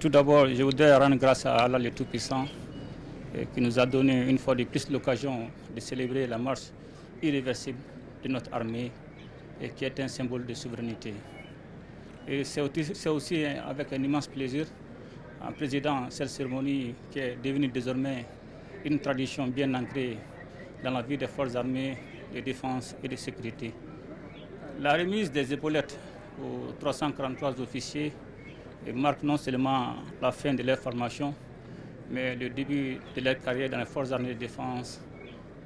Tout d'abord, je voudrais rendre grâce à Allah le Tout-Puissant qui nous a donné une fois de plus l'occasion de célébrer la marche irréversible de notre armée et qui est un symbole de souveraineté. Et c'est aussi avec un immense plaisir en présidant cette cérémonie qui est devenue désormais une tradition bien ancrée dans la vie des forces armées de défense et de sécurité. La remise des épaulettes aux 343 officiers marque non seulement la fin de leur formation, mais le début de leur carrière dans les forces armées de défense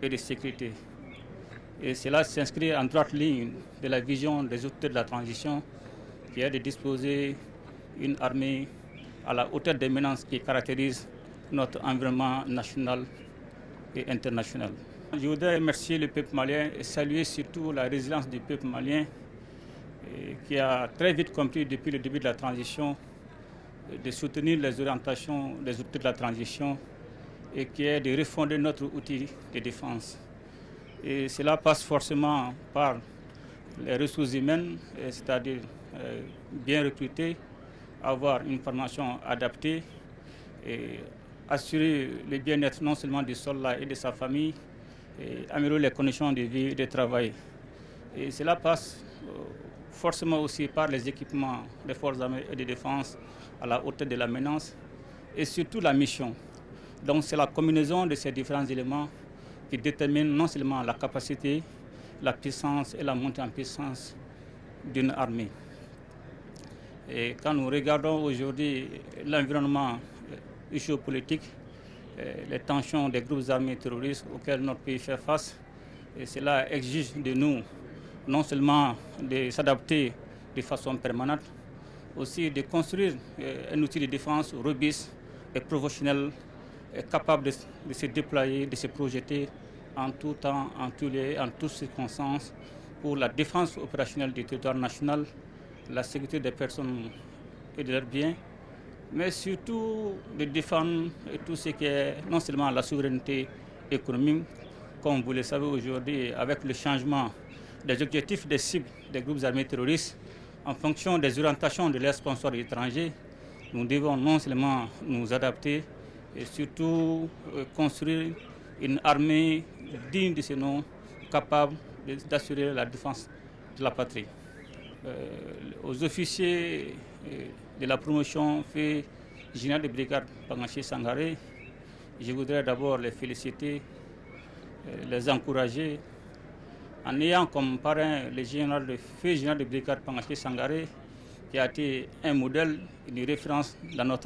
et de sécurité. Et cela s'inscrit en droite ligne de la vision des auteurs de la transition, qui est de disposer une armée à la hauteur des menaces qui caractérisent notre environnement national et international. Je voudrais remercier le peuple malien et saluer surtout la résilience du peuple malien qui a très vite compris depuis le début de la transition de soutenir les orientations des outils de la transition et qui est de refonder notre outil de défense. Et cela passe forcément par les ressources humaines, c'est-à-dire bien recruter, avoir une formation adaptée et assurer le bien-être non seulement du soldat et de sa famille, et améliorer les conditions de vie et de travail. Et cela passe forcément aussi par les équipements des forces armées et de défense à la hauteur de la menace et surtout la mission. Donc c'est la combinaison de ces différents éléments qui détermine non seulement la capacité, la puissance et la montée en puissance d'une armée. Et quand nous regardons aujourd'hui l'environnement géopolitique, les tensions des groupes armés terroristes auxquels notre pays fait face, et cela exige de nous non seulement de s'adapter de façon permanente, aussi de construire un outil de défense robuste et professionnel, capable de se déployer, de se projeter en tout temps, en tous lieux, en toutes circonstances, pour la défense opérationnelle du territoire national, la sécurité des personnes et de leurs biens, mais surtout de défendre tout ce qui est non seulement la souveraineté économique, comme vous le savez aujourd'hui, avec le changement des objectifs des cibles des groupes armés terroristes, en fonction des orientations de leurs sponsors étrangers, nous devons non seulement nous adapter et surtout construire une armée digne de ce nom, capable d'assurer la défense de la patrie. Aux officiers de la promotion fait général de brigade Pangaché Sangaré, je voudrais d'abord les féliciter, les encourager, en ayant comme parrain le général de brigade Pangaché Sangaré, qui a été un modèle, une référence dans notre